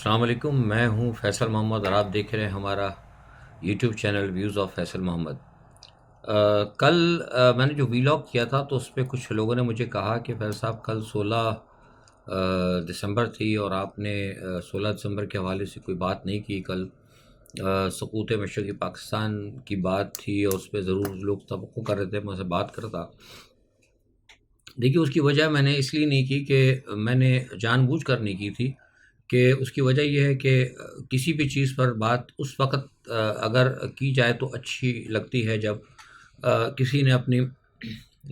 السلام علیکم، میں ہوں فیصل محمد اور آپ دیکھ رہے ہیں ہمارا YouTube channel views of Faisal Mohammad. کل میں نے جو ویلاگ کیا تھا تو اس پہ کچھ لوگوں نے مجھے کہا کہ فیصل صاحب کل 16 دسمبر تھی اور آپ نے 16 دسمبر کے حوالے سے کوئی بات نہیں کی۔ کل سقوط مشرقی پاکستان کی بات تھی اور اس پہ ضرور لوگ توقع کر رہے تھے میں سے بات کرتا۔ دیکھیے، اس کی وجہ میں نے اس لیے نہیں کی کہ میں نے جان بوجھ کر نہیں کی تھی، کہ اس کی وجہ یہ ہے کہ کسی بھی چیز پر بات اس وقت اگر کی جائے تو اچھی لگتی ہے جب کسی نے اپنی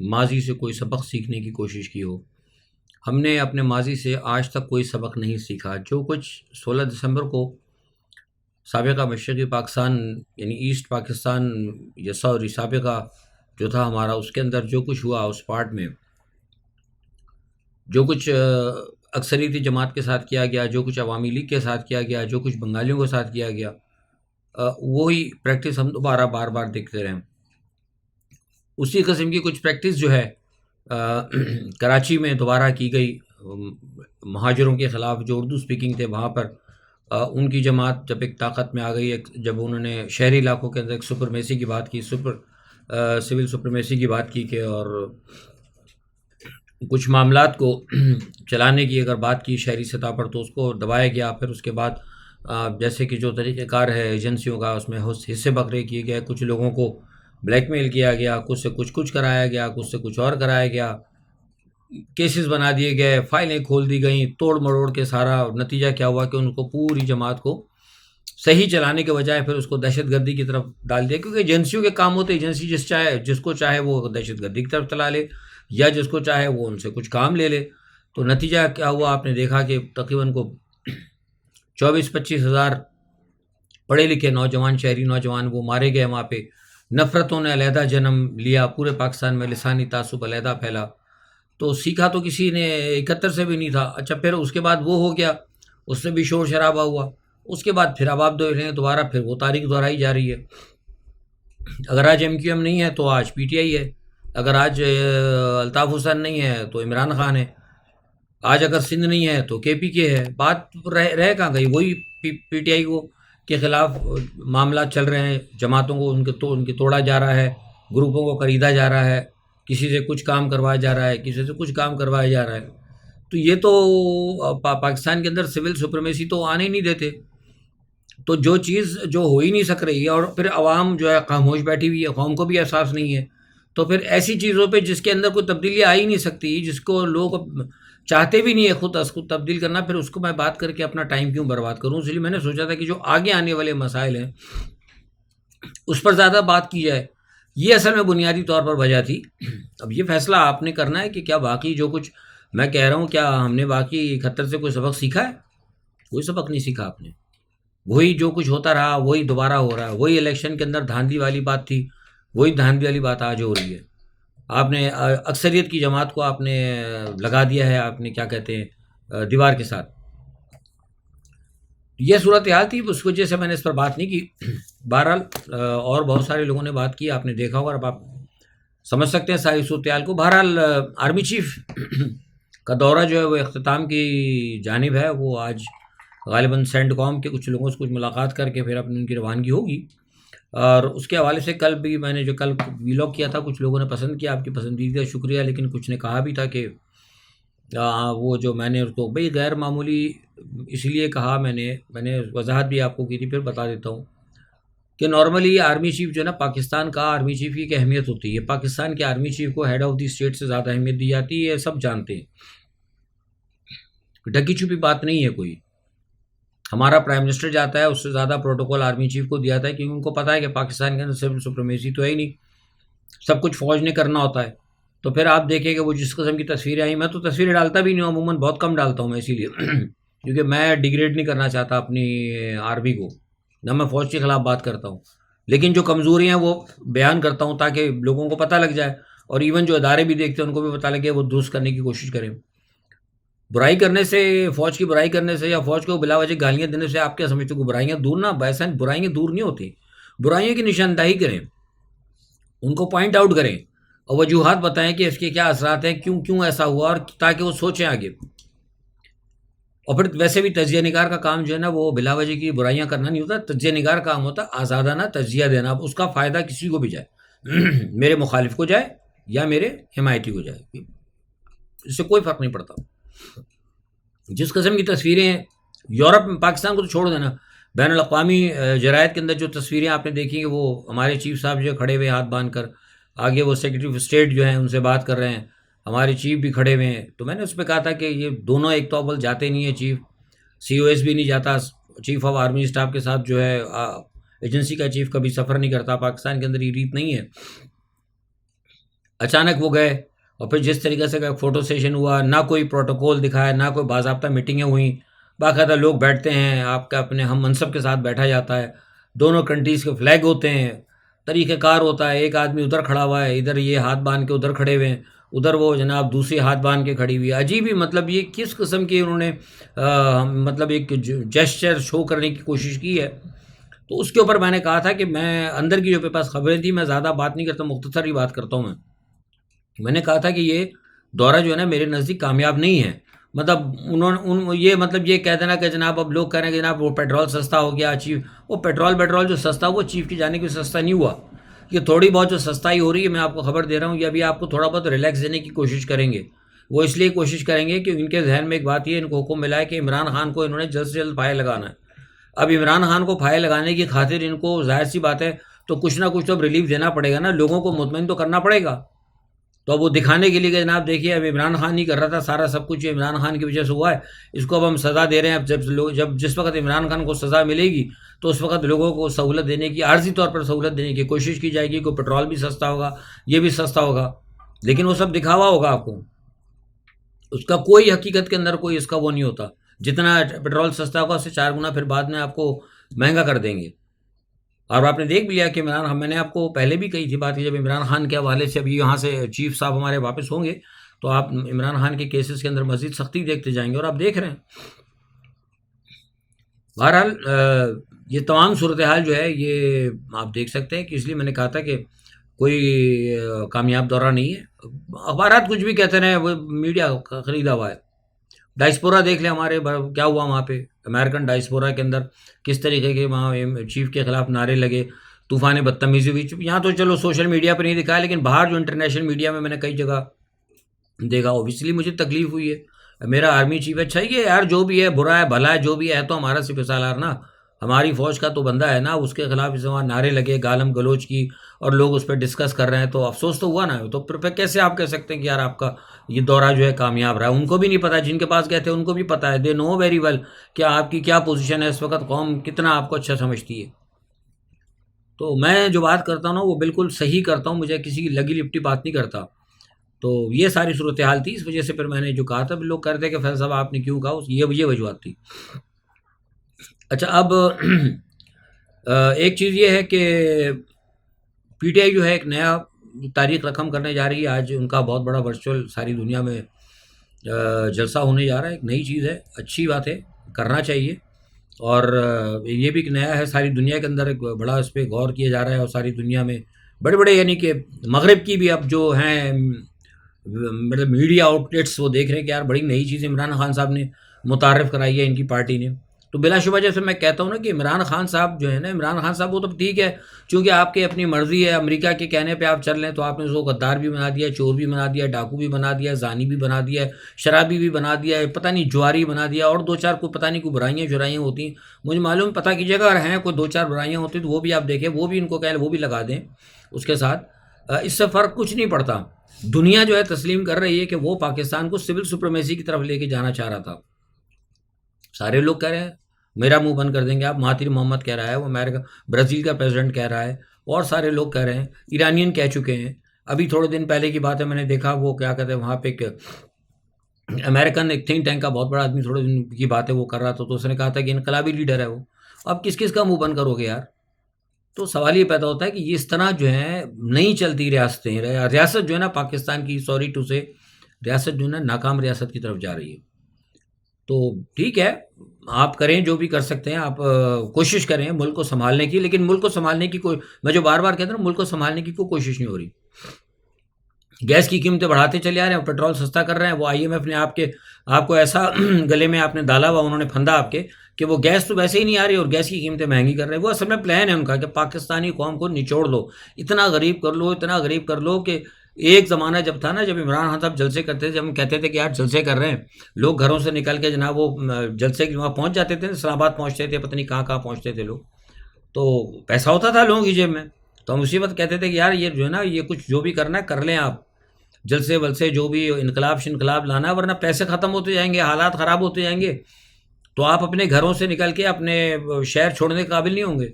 ماضی سے کوئی سبق سیکھنے کی کوشش کی ہو۔ ہم نے اپنے ماضی سے آج تک کوئی سبق نہیں سیکھا۔ جو کچھ 16 دسمبر کو سابقہ مشرقی پاکستان یعنی ایسٹ پاکستان یا سابقہ جو تھا ہمارا، اس کے اندر جو کچھ ہوا، اس پارٹ میں جو کچھ اکثریتی جماعت کے ساتھ کیا گیا، جو کچھ عوامی لیگ کے ساتھ کیا گیا، جو کچھ بنگالیوں کے ساتھ کیا گیا، وہی پریکٹس ہم دوبارہ بار بار دیکھتے رہے۔ اسی قسم کی کچھ پریکٹس جو ہے کراچی میں دوبارہ کی گئی مہاجروں کے خلاف جو اردو سپیکنگ تھے وہاں پر۔ ان کی جماعت جب ایک طاقت میں آ گئی، جب انہوں نے شہری علاقوں کے اندر ایک سپرمیسی کی بات کی، سول سپرمیسی کی بات کی کہ اور کچھ معاملات کو چلانے کی اگر بات کی شہری سطح پر تو اس کو دبایا گیا۔ پھر اس کے بعد جیسے کہ جو طریقہ کار ہے ایجنسیوں کا، اس میں حصے بکرے کیے گئے، کچھ لوگوں کو بلیک میل کیا گیا، کچھ سے کچھ کرایا گیا، کچھ سے کچھ اور کرایا گیا، کیسز بنا دیے گئے، فائلیں کھول دی گئیں، توڑ مروڑ کے سارا نتیجہ کیا ہوا کہ ان کو پوری جماعت کو صحیح چلانے کے بجائے پھر اس کو دہشت گردی کی طرف ڈال دیا، کیونکہ ایجنسیوں کے کام ہوتے، ایجنسی جس کو چاہے وہ دہشت گردی کی طرف چلا لے یا جس کو چاہے وہ ان سے کچھ کام لے لے۔ تو نتیجہ کیا ہوا، آپ نے دیکھا کہ تقریباً کو 24-25 ہزار پڑھے لکھے نوجوان، شہری نوجوان وہ مارے گئے وہاں پہ۔ نفرتوں نے علیحدہ جنم لیا، پورے پاکستان میں لسانی تعصب علیحدہ پھیلا۔ تو سیکھا تو کسی نے 71 سے بھی نہیں تھا۔ اچھا، پھر اس کے بعد وہ ہو گیا، اس سے بھی شور شرابہ ہوا۔ اس کے بعد پھر اب آپ دیکھ رہے ہیں دوبارہ پھر وہ تاریخ دہرائی جا رہی ہے۔ اگر آج MQM نہیں ہے تو آج PTI ہے، اگر آج الطاف حسین نہیں ہے تو عمران خان ہے، آج اگر سندھ نہیں ہے تو KPK ہے۔ بات رہ کہاں گئی؟ وہی PTI کو کے خلاف معاملات چل رہے ہیں، جماعتوں کو ان کے توڑا جا رہا ہے، گروپوں کو خریدا جا رہا ہے، کسی سے کچھ کام کروایا جا رہا ہے، کسی سے کچھ کام کروایا جا رہا ہے۔ تو یہ تو پاکستان کے اندر سول سپریمیسی تو آنے ہی نہیں دیتے۔ تو جو چیز جو ہو ہی نہیں سک رہی ہے اور پھر عوام جو ہے خاموش بیٹھی ہوئی ہے، قوم کو بھی احساس نہیں ہے، تو پھر ایسی چیزوں پہ جس کے اندر کوئی تبدیلی آ ہی نہیں سکتی، جس کو لوگ چاہتے بھی نہیں ہے خود تبدیل کرنا، پھر اس کو میں بات کر کے اپنا ٹائم کیوں برباد کروں؟ اس لیے میں نے سوچا تھا کہ جو آگے آنے والے مسائل ہیں اس پر زیادہ بات کی جائے۔ یہ اصل میں بنیادی طور پر وجہ تھی۔ اب یہ فیصلہ آپ نے کرنا ہے کہ کیا واقعی جو کچھ میں کہہ رہا ہوں، کیا ہم نے واقعی 71 سے کوئی سبق سیکھا ہے؟ کوئی سبق نہیں سیکھا آپ نے۔ وہی جو کچھ ہوتا رہا وہی دوبارہ ہو رہا ہے۔ وہی الیکشن کے اندر دھاندلی والی بات تھی، وہی دھاندلی والی بات آج ہو رہی ہے۔ آپ نے اکثریت کی جماعت کو آپ نے لگا دیا ہے، آپ نے کیا کہتے ہیں، دیوار کے ساتھ۔ یہ صورتحال تھی، اس وجہ سے میں نے اس پر بات نہیں کی۔ بہرحال اور بہت سارے لوگوں نے بات کی، آپ نے دیکھا ہوگا، اب آپ سمجھ سکتے ہیں ساری صورتحال کو۔ بہرحال آرمی چیف کا دورہ جو ہے وہ اختتام کی جانب ہے۔ وہ آج غالباً سینٹ کام کے کچھ لوگوں سے کچھ ملاقات کر کے پھر اپنی ان کی روانگی ہوگی۔ اور اس کے حوالے سے کل بھی میں نے جو کل ویلاگ کیا تھا کچھ لوگوں نے پسند کیا، آپ کی پسندیدہ شکریہ، لیکن کچھ نے کہا بھی تھا کہ وہ جو میں نے اس کو بھئی غیر معمولی اس لیے کہا، میں نے وضاحت بھی آپ کو کی تھی، پھر بتا دیتا ہوں کہ نارملی آرمی چیف جو ہے نا، پاکستان کا آرمی چیف کی ایک اہمیت ہوتی ہے۔ پاکستان کے آرمی چیف کو ہیڈ آف دی اسٹیٹ سے زیادہ اہمیت دی جاتی ہے، سب جانتے ہیں، ڈھکی چھپی بات نہیں ہے کوئی۔ ہمارا پرائم منسٹر جاتا ہے، اس سے زیادہ پروٹوکول آرمی چیف کو دیا جاتا ہے، کیونکہ ان کو پتہ ہے کہ پاکستان کے اندر سول سپریمیسی تو ہے ہی نہیں، سب کچھ فوج نے کرنا ہوتا ہے۔ تو پھر آپ دیکھیں کہ وہ جس قسم کی تصویریں آئیں، میں تو تصویریں ڈالتا بھی نہیں ہوں، عموماً بہت کم ڈالتا ہوں میں، اسی لیے کیونکہ میں ڈیگریڈ نہیں کرنا چاہتا اپنی آرمی کو، نہ میں فوج کے خلاف بات کرتا ہوں، لیکن جو کمزوریاں ہیں وہ بیان کرتا ہوں تاکہ لوگوں کو پتہ لگ جائے، اور ایون جو ادارے بھی دیکھتے ہیں ان کو بھی پتہ لگے، وہ درست کرنے کی کوشش کریں۔ برائی کرنے سے، فوج کی برائی کرنے سے یا فوج کو بلا وجہ گالیاں دینے سے آپ کیا سمجھتے ہو کہ برائیاں دور نہ؟ بحثاً برائیاں دور نہیں ہوتی، برائیوں کی نشاندہی کریں، ان کو پوائنٹ آؤٹ کریں اور وجوہات بتائیں کہ اس کے کیا اثرات ہیں، کیوں ایسا ہوا، اور تاکہ وہ سوچیں آگے۔ اور پھر ویسے بھی تجزیہ نگار کا کام جو ہے نا وہ بلا وجہ کی برائیاں کرنا نہیں ہوتا. تجزیہ نگار کا کام ہوتا ہے آزادانہ تجزیہ دینا. اب اس کا فائدہ کسی کو بھی جائے میرے مخالف کو جائے یا میرے حمایتی کو جائے, اس سے کوئی فرق نہیں پڑتا. جس قسم کی تصویریں یورپ میں, پاکستان کو تو چھوڑ دینا, بین الاقوامی جرائد کے اندر جو تصویریں آپ نے دیکھی ہیں وہ ہمارے چیف صاحب جو کھڑے ہوئے ہاتھ باندھ کر, آگے وہ سیکرٹری آف اسٹیٹ جو ہیں ان سے بات کر رہے ہیں, ہمارے چیف بھی کھڑے ہوئے ہیں. تو میں نے اس پہ کہا تھا کہ یہ دونوں ایک تو اول جاتے نہیں ہیں, چیف سی او ایس بھی نہیں جاتا, چیف آف آرمی اسٹاف کے ساتھ جو ہے ایجنسی کا چیف کبھی سفر نہیں کرتا. پاکستان کے اندر یہ ریت نہیں ہے. اچانک وہ گئے اور پھر جس طریقے سے فوٹو سیشن ہوا, نہ کوئی پروٹوکول دکھایا, نہ کوئی باضابطہ میٹنگیں ہوئیں. باقاعدہ لوگ بیٹھتے ہیں, آپ کا اپنے ہم منصب کے ساتھ بیٹھا جاتا ہے, دونوں کنٹریز کے فلیگ ہوتے ہیں, طریقہ کار ہوتا ہے. ایک آدمی ادھر کھڑا ہوا ہے, ادھر یہ ہاتھ باندھ کے ادھر کھڑے ہوئے ہیں, ادھر وہ جناب دوسری ہاتھ باندھ کے کھڑی ہوئی ہے. عجیب ہی, مطلب یہ کس قسم کی انہوں نے مطلب ایک جیسچر شو کرنے کی کوشش کی ہے. تو اس کے اوپر میں نے کہا تھا کہ میں اندر کی جو میرے پاس خبریں تھیں, میں زیادہ بات نہیں کرتا, مختصر ہی بات کرتا ہوں. میں نے کہا تھا کہ یہ دورہ جو ہے نا میرے نزدیک کامیاب نہیں ہے. مطلب یہ کہہ دینا کہ جناب اب لوگ کہہ رہے ہیں کہ جناب وہ پیٹرول سستا ہو گیا, چیف وہ پیٹرول جو سستا ہوا, چیف کی جانے کی سستا نہیں ہوا. یہ تھوڑی بہت جو سستائی ہو رہی ہے, میں آپ کو خبر دے رہا ہوں, یہ ابھی آپ کو تھوڑا بہت ریلیکس دینے کی کوشش کریں گے. وہ اس لیے کوشش کریں گے کہ ان کے ذہن میں ایک بات یہ, ان کو حکم ملا ہے کہ عمران خان کو انہوں نے جلد سے جلد پھائے لگانا ہے. اب عمران خان کو پھائے لگانے کی خاطر ان کو ظاہر سی بات ہے تو کچھ نہ کچھ تو ریلیف دینا پڑے گا نا, لوگوں کو مطمئن تو کرنا پڑے گا. تو اب وہ دکھانے کے لیے کہ جناب دیکھیے اب عمران خان نہیں کر رہا تھا, سارا سب کچھ عمران خان کی وجہ سے ہوا ہے, اس کو اب ہم سزا دے رہے ہیں. اب جس وقت عمران خان کو سزا ملے گی تو اس وقت لوگوں کو سہولت دینے کی, عارضی طور پر سہولت دینے کی کوشش کی جائے گی, کہ پیٹرول بھی سستا ہوگا, یہ بھی سستا ہوگا. لیکن وہ سب دکھاوا ہوگا آپ کو, اس کا کوئی حقیقت کے اندر کوئی اس کا وہ نہیں ہوتا. جتنا پیٹرول سستا ہوگا اس سے 4 گنا پھر بعد میں آپ کو مہنگا کر دیں گے. اور آپ نے دیکھ بھی لیا کہ میں نے آپ کو پہلے بھی کہی تھی بات کہ جب عمران خان کے حوالے سے ابھی یہاں سے چیف صاحب ہمارے واپس ہوں گے تو آپ عمران خان کے کیسز کے اندر مزید سختی دیکھتے جائیں گے, اور آپ دیکھ رہے ہیں. بہرحال یہ تمام صورتحال جو ہے یہ آپ دیکھ سکتے ہیں کہ اس لیے میں نے کہا تھا کہ کوئی کامیاب دورہ نہیں ہے. اخبارات کچھ بھی کہتے رہے, وہ میڈیا خریدا ہوا ہے. ڈائسپورا دیکھ لیں ہمارے کیا ہوا وہاں پہ, امریکن ڈائسپورا کے اندر کس طریقے کے وہاں چیف کے خلاف نعرے لگے, طوفان بدتمیزی ہوئی. یہاں تو چلو سوشل میڈیا پہ نہیں دکھایا, لیکن باہر جو انٹرنیشنل میڈیا میں نے کئی جگہ دیکھا, اوبیسلی مجھے تکلیف ہوئی ہے. میرا آرمی چیف اچھا یہ یار جو بھی ہے برا ہے بھلا ہے جو بھی ہے تو ہمارا سپہ سالار نا, ہماری فوج کا تو بندہ ہے نا, اس کے خلاف اس وہاں نعرے لگے گالم گلوچ کی اور لوگ اس پہ ڈسکس کر رہے ہیں, تو افسوس تو ہوا نا. تو پھر کیسے آپ کہہ سکتے ہیں کہ یار آپ کا یہ دورہ جو ہے کامیاب رہا. ان کو بھی نہیں پتا, جن کے پاس گئے تھے ان کو بھی پتا ہے, دے نو ویری ویل کہ آپ کی کیا پوزیشن ہے اس وقت, قوم کتنا آپ کو اچھا سمجھتی ہے. تو میں جو بات کرتا ہوں نا وہ بالکل صحیح کرتا ہوں, مجھے کسی کی لگی لپٹی بات نہیں کرتا. تو یہ ساری صورتحال تھی, اس وجہ سے پھر میں نے جو کہا تھا لوگ کہتے ہیں کہ فیض صاحب آپ نے کیوں کہا, یہ وجوہات تھی. اچھا اب ایک چیز یہ ہے کہ پی ٹی آئی جو ہے ایک نیا تاریخ رقم کرنے جا رہی ہے. آج ان کا بہت بڑا ورچوئل ساری دنیا میں جلسہ ہونے جا رہا ہے. ایک نئی چیز ہے, اچھی بات ہے, کرنا چاہیے. اور یہ بھی ایک نیا ہے, ساری دنیا کے اندر ایک بڑا اس پہ غور کیا جا رہا ہے. اور ساری دنیا میں بڑے بڑے یعنی کہ مغرب کی بھی اب جو ہیں مطلب میڈیا آؤٹ لیٹس وہ دیکھ رہے ہیں کہ یار بڑی نئی چیز عمران خان صاحب نے متعارف کرائی ہے ان کی پارٹی نے. تو بلا شبہ جیسے میں کہتا ہوں نا کہ عمران خان صاحب جو ہے نا, عمران خان صاحب وہ تو ٹھیک ہے چونکہ آپ کی اپنی مرضی ہے, امریکہ کے کہنے پہ آپ چل رہے ہیں, تو آپ نے اس کو غدار بھی بنا دیا, چور بھی بنا دیا, ڈاکو بھی بنا دیا, زانی بھی بنا دیا, شرابی بھی بنا دیا, پتہ نہیں جواری بنا دیا, اور 2-4 کو پتہ نہیں کوئی برائیاں ہوتی ہیں. مجھے معلوم پتہ کیجیے گا اگر ہیں کوئی 2-4 برائیاں ہوتی تو وہ بھی آپ دیکھیں, وہ بھی ان کو کہہ وہ بھی لگا دیں اس کے ساتھ. اس سے فرق کچھ نہیں پڑتا. دنیا جو ہے تسلیم کر رہی ہے کہ وہ پاکستان کو سول سپریمیسی کی طرف لے کے جانا چاہ رہا تھا. سارے لوگ کہہ رہے ہیں, میرا منہ بند کر دیں گے آپ, مہاتیر محمد کہہ رہا ہے, وہ امریکہ برازیل کا پریزیڈنٹ کہہ رہا ہے, اور سارے لوگ کہہ رہے ہیں, ایرانین کہہ چکے ہیں. ابھی تھوڑے دن پہلے کی بات ہے, میں نے دیکھا وہ کیا کہتے ہیں وہاں پہ ایک امریکن ایک تھنک ٹینک کا بہت بڑا آدمی تھوڑے دن کی بات ہے وہ کر رہا تھا, تو اس نے کہا تھا کہ انقلابی لیڈر ہے وہ. اب کس کس کا منہ بند کرو گے یار. تو سوال یہ پیدا ہوتا ہے کہ یہ اس طرح جو ہے نہیں چلتی ریاستیں. ریاست جو ہے نا پاکستان کی, سوری ٹو سے, ریاست جو ہے نا ناکام ریاست کی طرف جا رہی ہے. تو ٹھیک ہے آپ کریں جو بھی کر سکتے ہیں, آپ کوشش کریں ملک کو سنبھالنے کی, لیکن ملک کو سنبھالنے کی کوئی, میں جو بار بار کہتا ہوں ملک کو سنبھالنے کی کوئی کوشش نہیں ہو رہی. گیس کی قیمتیں بڑھاتے چلے آ رہے ہیں، پیٹرول سستا کر رہے ہیں. وہ آئی ایم ایف نے آپ کو ایسا گلے میں آپ نے ڈالا ہوا، انہوں نے پھندا آپ کے کہ وہ گیس تو ویسے ہی نہیں آ رہی اور گیس کی قیمتیں مہنگی کر رہے ہیں. وہ اصل میں پلان ہے ان کا کہ پاکستانی قوم کو نچوڑ دو، اتنا غریب کر لو، اتنا غریب کر لو کہ ایک زمانہ جب تھا نا، جب عمران خان صاحب جلسے کرتے تھے، جب ہم کہتے تھے کہ یار جلسے کر رہے ہیں، لوگ گھروں سے نکل کے جناب وہ جلسے کے وہاں پہنچ جاتے تھے، اسلام آباد پہنچتے تھے، پتہ نہیں کہاں کہاں پہنچتے تھے لوگ، تو پیسہ ہوتا تھا لوگوں کی جیب میں. تو ہم اسی وقت کہتے تھے کہ یار یہ جو ہے نا، یہ کچھ جو بھی کرنا ہے کر لیں آپ، جلسے ولسے جو بھی انقلاب شنقلاب لانا ہے، ورنہ پیسے ختم ہوتے جائیں گے، حالات خراب ہوتے جائیں گے، تو آپ اپنے گھروں سے نکل کے اپنے شہر چھوڑنے کے قابل نہیں ہوں گے.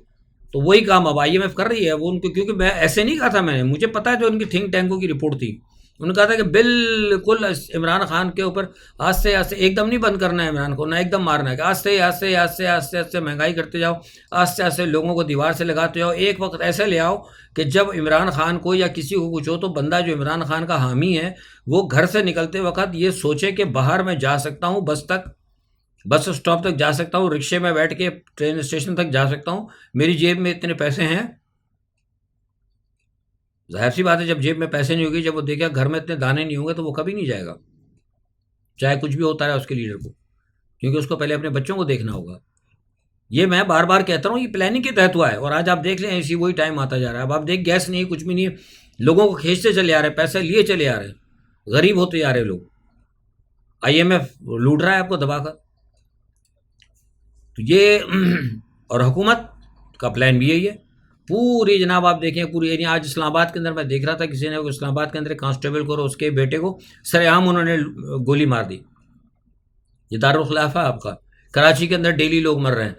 تو وہی کام اب آئی ایم ایف کر رہی ہے. وہ ان کو، کیونکہ میں ایسے نہیں کہا تھا، میں نے، مجھے پتا ہے جو ان کی تھنک ٹینکوں کی رپورٹ تھی، انہوں نے کہا تھا کہ بالکل عمران خان کے اوپر آہستہ آہستہ، ایک دم نہیں بند کرنا ہے عمران کو، نہ ایک دم مارنا ہے، کہ آہستہ آہستہ آہستہ آہستہ آہستہ مہنگائی کرتے جاؤ، آہستہ آہستہ لوگوں کو دیوار سے لگاتے جاؤ. ایک وقت ایسے لے آؤ کہ جب عمران خان کو یا کسی کو کچھ ہو تو بندہ جو عمران خان کا حامی ہے وہ گھر سے نکلتے وقت یہ سوچے کہ باہر میں جا سکتا ہوں، بس اسٹاپ تک جا سکتا ہوں، رکشے میں بیٹھ کے ٹرین اسٹیشن تک جا سکتا ہوں، میری جیب میں اتنے پیسے ہیں. ظاہر سی بات ہے، جب جیب میں پیسے نہیں ہوگی، جب وہ دیکھے گھر میں اتنے دانے نہیں ہوں گے تو وہ کبھی نہیں جائے گا، چاہے کچھ بھی ہوتا رہے اس کے لیڈر کو، کیونکہ اس کو پہلے اپنے بچوں کو دیکھنا ہوگا. یہ میں بار بار کہتا ہوں، یہ پلاننگ کے تحت ہوا ہے. اور آج آپ دیکھ لیں اسی وہی ٹائم آتا جا رہا ہے. اب آپ دیکھ، گیس نہیں، کچھ بھی نہیں، لوگوں کو کھینچتے چلے آ رہے ہیں، پیسے لیے چلے آ رہے ہیں، غریب ہوتے جا رہے لوگ. آئی ایم ایف لوٹ رہا ہے آپ کو دبا کر. تو یہ اور حکومت کا پلان بھی یہی ہے پوری. جناب آپ دیکھیں پوری ایریا، آج اسلام آباد کے اندر میں دیکھ رہا تھا، کسی نے اسلام آباد کے اندر ایک کانسٹیبل کو اور اس کے بیٹے کو سر عام انہوں نے گولی مار دی. یہ دارالخلافہ آپ کا. کراچی کے اندر ڈیلی لوگ مر رہے ہیں،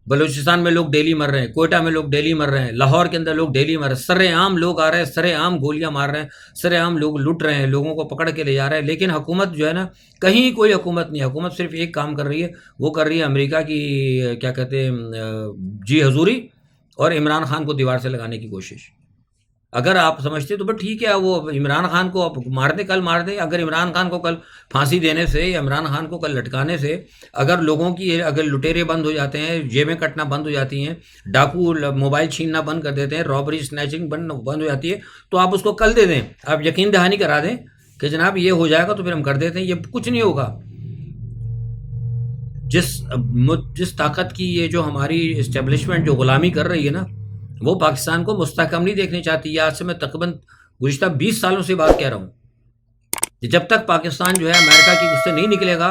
بلوچستان میں لوگ ڈیلی مر رہے ہیں، کوئٹہ میں لوگ ڈیلی مر رہے ہیں، لاہور کے اندر لوگ ڈیلی مر رہے ہیں. سر عام لوگ آ رہے ہیں، سر عام گولیاں مار رہے ہیں، سر عام لوگ لٹ رہے ہیں، لوگوں کو پکڑ کے لے جا رہے ہیں. لیکن حکومت جو ہے نا، کہیں کوئی حکومت نہیں. حکومت صرف ایک کام کر رہی ہے، وہ کر رہی ہے امریکہ کی کیا کہتے ہیں جی حضوری، اور عمران خان کو دیوار سے لگانے کی کوشش. اگر آپ سمجھتے تو بس ٹھیک ہے، وہ عمران خان کو مار دیں، کل مار دیں. اگر عمران خان کو کل پھانسی دینے سے یا عمران خان کو کل لٹکانے سے اگر لوگوں کی، اگر لٹیرے بند ہو جاتے ہیں، جیبیں کٹنا بند ہو جاتی ہیں، ڈاکو موبائل چھیننا بند کر دیتے ہیں، رابری اسنیچنگ بند ہو جاتی ہے، تو آپ اس کو کل دے دیں، آپ یقین دہانی کرا دیں کہ جناب یہ ہو جائے گا تو پھر ہم کر دیتے ہیں. یہ کچھ نہیں ہوگا. جس طاقت کی یہ جو ہماری اسٹیبلشمنٹ جو غلامی کر رہی ہے نا، وہ پاکستان کو مستحکم نہیں دیکھنی چاہتی. یہ آج سے میں تقریباً گزشتہ 20 سالوں سے بات کہہ رہا ہوں کہ جب تک پاکستان جو ہے امریکہ کی اس سے نہیں نکلے گا،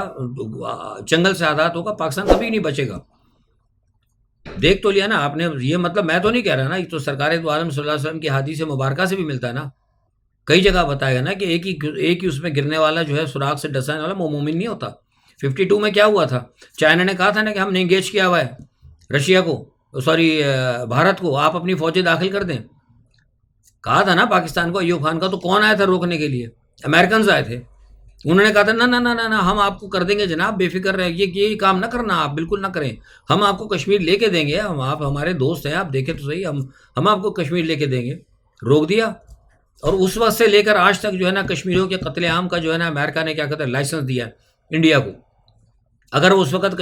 جنگل سے آزاد ہوگا، پاکستان کبھی نہیں بچے گا. دیکھ تو لیا نا آپ نے. یہ مطلب میں تو نہیں کہہ رہا نا، یہ تو سرکار دو عالم صلی اللہ علیہ وسلم کی حدیث مبارکہ سے بھی ملتا ہے نا. کئی جگہ بتایا گیا نا کہ ایک ہی اس میں گرنے والا جو ہے، سوراخ سے ڈسانے والا، وہ مومن نہیں ہوتا. 52 میں کیا ہوا تھا؟ چائنا نے کہا تھا نا کہ ہم نے انگیج کیا ہوا ہے رشیا کو، سوری بھارت کو، آپ اپنی فوجیں داخل کر دیں. کہا تھا نا پاکستان کو، ایوب خان کا. تو کون آیا تھا روکنے کے لیے؟ امریکنز آئے تھے. انہوں نے کہا تھا نہ نہ نہ نہ، ہم آپ کو کر دیں گے جناب، بے فکر رہے. یہ کام نہ کرنا، آپ بالکل نہ کریں. ہم آپ کو کشمیر لے کے دیں گے، آپ ہمارے دوست ہیں، آپ دیکھیں تو صحیح، ہم آپ کو کشمیر لے کے دیں گے. روک دیا. اور اس وقت سے لے کر آج تک جو ہے نا، کشمیریوں کے قتل عام کا جو ہے نا، امریکہ نے کیا کہتے ہیں لائسنس دیا انڈیا کو. اگر اس وقت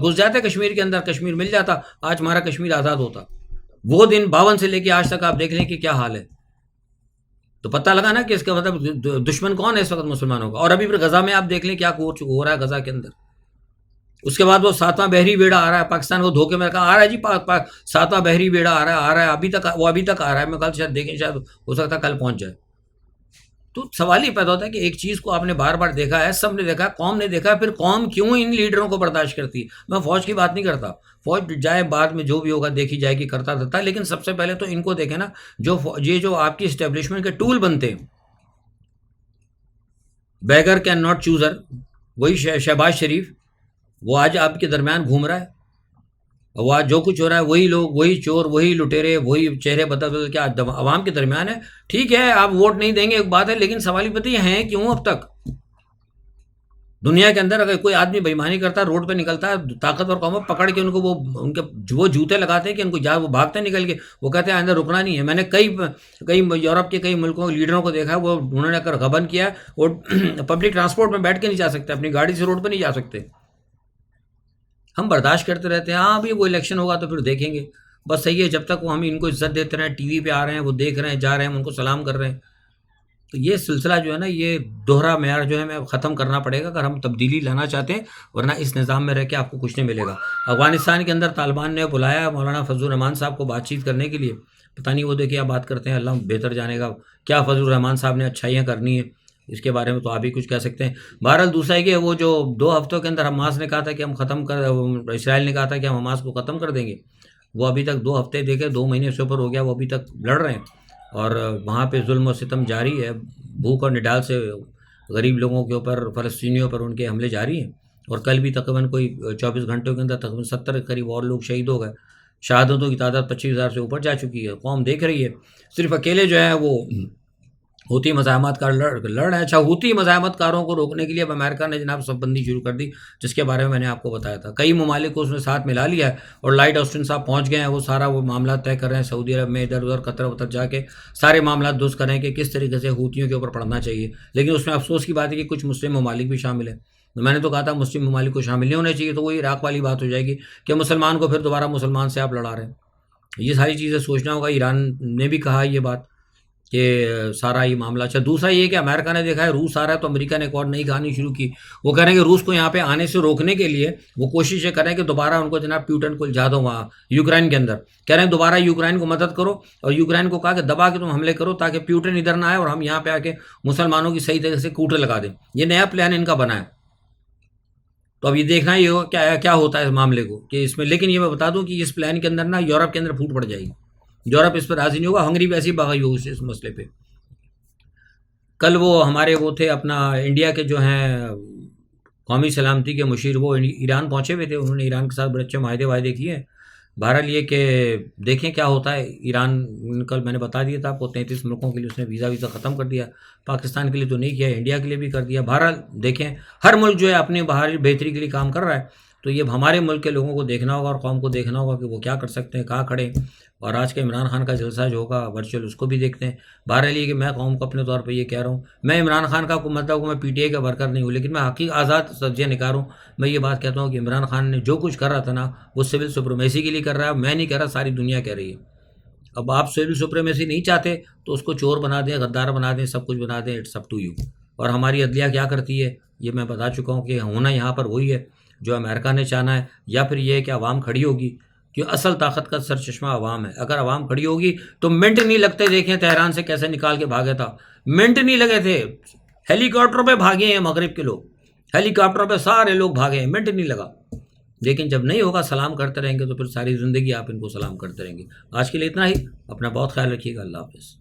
گھس جاتے کشمیر کے اندر، کشمیر مل جاتا، آج ہمارا کشمیر آزاد ہوتا. وہ دن 52 سے لے کے آج تک آپ دیکھ لیں کہ کیا حال ہے. تو پتہ لگا نا کہ اس کا مطلب دشمن کون ہے اس وقت مسلمانوں کا. اور ابھی پھر غزہ میں آپ دیکھ لیں کیا ہو رہا ہے غزہ کے اندر. اس کے بعد وہ 7واں بحری بیڑا آ رہا ہے، پاکستان کو دھوکے میں رکھا آ رہا ہے جی. 7واں بحری بیڑا آ رہا ہے، ابھی تک آ رہا ہے. میں کل شاید دیکھیں، شاید ہو سکتا ہے کل پہنچ جائے. تو سوال یہ پیدا ہوتا ہے کہ ایک چیز کو آپ نے بار بار دیکھا ہے، سب نے دیکھا ہے، قوم نے دیکھا ہے، پھر قوم کیوں ان لیڈروں کو برداشت کرتی ہے؟ میں فوج کی بات نہیں کرتا، فوج جائے بعد میں جو بھی ہوگا دیکھی جائے گی، کرتا رہتا ہے. لیکن سب سے پہلے تو ان کو دیکھیں نا، جو آپ کی اسٹیبلشمنٹ کے ٹول بنتے ہیں. بیگر کین ناٹ چوزر، وہی شہباز شریف، وہ آج آپ کے درمیان گھوم رہا ہے. وہ آج جو کچھ ہو رہا ہے، وہی لوگ، وہی چور، وہی لٹیرے، وہی چہرے بدل کے عوام کے درمیان ہے. ٹھیک ہے، آپ ووٹ نہیں دیں گے ایک بات ہے، لیکن سوال یہ بتائیے ہیں کیوں اب تک دنیا کے اندر؟ اگر کوئی آدمی بےایمانی کرتا ہے، روڈ پہ نکلتا ہے، طاقتور قوم پکڑ کے ان کو وہ جوتے لگاتے ہیں کہ ان کو وہ بھاگتے ہیں نکل کے، وہ کہتے ہیں آئندہ رکنا نہیں ہے. میں نے کئی یورپ کے کئی ملکوں کے لیڈروں کو دیکھا ہے، وہ انہوں نے اگر غبن کیا، وہ پبلک ٹرانسپورٹ میں بیٹھ کے نہیں جا سکتے، اپنی گاڑی سے روڈ پہ نہیں جا سکتے. ہم برداشت کرتے رہتے ہیں. ہاں بھی وہ الیکشن ہوگا تو پھر دیکھیں گے. بس صحیح ہے، جب تک وہ ہم ان کو عزت دیتے رہے، ٹی وی پہ آ رہے ہیں، وہ دیکھ رہے ہیں، جا رہے ہیں، ہم ان کو سلام کر رہے ہیں. تو یہ سلسلہ جو ہے نا، یہ دوہرا معیار جو ہے ہمیں ختم کرنا پڑے گا اگر ہم تبدیلی لانا چاہتے ہیں، ورنہ اس نظام میں رہ کے آپ کو کچھ نہیں ملے گا۔ افغانستان کے اندر طالبان نے بلایا مولانا فضل الرحمان صاحب کو بات چیت کرنے کے لیے، پتہ نہیں وہ دیکھیں کیا بات کرتے ہیں، اللہ بہتر جانے گا کیا فضل الرحمان صاحب نے اچھائیاں کرنی ہیں، اس کے بارے میں تو آپ ہی کچھ کہہ سکتے ہیں۔ بہرحال دوسرا ہے کہ وہ جو 2 ہفتوں کے اندر حماس نے کہا تھا کہ ہم ختم کر، اسرائیل نے کہا تھا کہ ہم حماس کو ختم کر دیں گے، وہ ابھی تک 2 ہفتے دیکھے، 2 مہینے سے اوپر ہو گیا، وہ ابھی تک لڑ رہے ہیں، اور وہاں پہ ظلم و ستم جاری ہے، بھوک اور نڈال سے غریب لوگوں کے اوپر، فلسطینیوں پر ان کے حملے جاری ہیں، اور کل بھی تقریباً کوئی 24 گھنٹوں کے اندر تقریباً 70 کے قریب اور لوگ شہید ہو گئے، شہادتوں کی تعداد 25,000 سے اوپر جا چکی ہے، قوم دیکھ رہی ہے، صرف اکیلے جو ہے وہ ہوتی مزاحمت کار لڑ رہے ہیں۔ اچھا، ہوتی مزاحمت کاروں کو روکنے کے لیے اب امریکہ نے جناب صف بندی شروع کر دی، جس کے بارے میں نے آپ کو بتایا تھا، کئی ممالک کو اس نے ساتھ ملا لیا ہے، اور لائٹ آسٹن صاحب پہنچ گئے ہیں، وہ سارا وہ معاملات طے کر رہے ہیں، سعودی عرب میں ادھر ادھر قطر وطر جا کے سارے معاملات درست کریں کہ کس طریقے سے ہوتیوں کے اوپر پڑھنا چاہیے، لیکن اس میں افسوس کی بات ہے کہ کچھ مسلم ممالک بھی شامل ہیں۔ میں نے تو کہا تھا مسلم ممالک کو شامل نہیں ہونے چاہیے، تو وہی عراق والی بات ہو جائے گی کہ مسلمان کو پھر دوبارہ مسلمان سے آپ لڑا رہے ہیں۔ یہ ساری چیزیں سوچنا ہوگا، ایران نے بھی کہا یہ بات کہ سارا یہ معاملہ اچھا۔ دوسرا یہ کہ امریکہ نے دیکھا ہے روس آ رہا ہے، تو امریکہ نے ایک اور نئی کہانی شروع کی، وہ کہہ رہے ہیں کہ روس کو یہاں پہ آنے سے روکنے کے لیے وہ کوشش یہ کریں کہ دوبارہ ان کو جناب پیوٹن کو الجھا دو وہاں یوکرائن کے اندر، کہہ رہے ہیں دوبارہ یوکرائن کو مدد کرو، اور یوکرائن کو کہا کہ دبا کے تم حملے کرو تاکہ پیوٹن ادھر نہ آئے اور ہم یہاں پہ آ کے مسلمانوں کی صحیح طریقے سے کوٹے لگا دیں۔ یہ نیا پلان ان کا بنا ہے، تو اب یہ دیکھنا یہ ہو کیا ہوتا ہے اس معاملے کو کہ اس میں، لیکن یہ میں بتا دوں کہ اس پلان کے اندر نا یورپ کے اندر پھوٹ پڑ جائے گی، یورپ اس پر راضی نہیں ہوگا، ہنگری ویسے ہی باغی ہوگی اس مسئلے پہ۔ کل وہ ہمارے وہ تھے اپنا انڈیا کے جو ہیں قومی سلامتی کے مشیر، وہ ایران پہنچے ہوئے تھے، انہوں نے ایران کے ساتھ بڑے اچھے معاہدے وعدے کیے ہیں۔ بہرحال یہ کہ دیکھیں کیا ہوتا ہے۔ ایران کل میں نے بتا دیا تھا آپ کو 33 ملکوں کے لیے اس نے ویزا ختم کر دیا، پاکستان کے لیے تو نہیں کیا، انڈیا کے لیے بھی کر دیا۔ بہرحال دیکھیں، ہر ملک جو ہے اپنی باہری بہتری کے لیے کام کر رہا ہے، تو یہ ہمارے ملک کے لوگوں کو دیکھنا ہوگا اور قوم کو دیکھنا ہوگا کہ وہ کیا کر سکتے ہیں، کہاں کھڑے ہیں۔ اور آج کے عمران خان کا جلسہ جو ہوگا ورچوئل، اس کو بھی دیکھتے ہیں۔ بہرحال یہ کہ میں قوم کو اپنے طور پہ یہ کہہ رہا ہوں، میں عمران خان کا مطلب میں پی ٹی آئی کا ورکر نہیں ہوں، لیکن میں حقیقی آزاد سبزیہ نکار ہوں۔ میں یہ بات کہتا ہوں کہ عمران خان نے جو کچھ کر رہا تھا نا، وہ سول سپریمیسی کے لیے کر رہا ہے، میں نہیں کہہ رہا، ساری دنیا کہہ رہی ہے۔ اب آپ سول سپریمیسی نہیں چاہتے تو اس کو چور بنا دیں، غدار بنا دیں، سب کچھ بنا دیں، اٹس اپ ٹو یو۔ اور ہماری عدلیہ کیا کرتی ہے یہ میں بتا چکا ہوں کہ ہونا یہاں پر وہی ہے جو امریکہ نے چاہنا ہے، یا پھر یہ ہے کہ عوام کھڑی ہوگی، کہ اصل طاقت کا سرچشمہ عوام ہے۔ اگر عوام کھڑی ہوگی تو منٹ نہیں لگتے، دیکھیں تہران سے کیسے نکال کے بھاگے تھا، منٹ نہیں لگے تھے، ہیلی کاپٹر پہ بھاگے ہیں مغرب کے لوگ، ہیلی کاپٹر پہ سارے لوگ بھاگے ہیں، منٹ نہیں لگا۔ لیکن جب نہیں ہوگا، سلام کرتے رہیں گے تو پھر ساری زندگی آپ ان کو سلام کرتے رہیں گے۔ آج کے لیے اتنا ہی، اپنا بہت خیال رکھیے گا، اللہ حافظ۔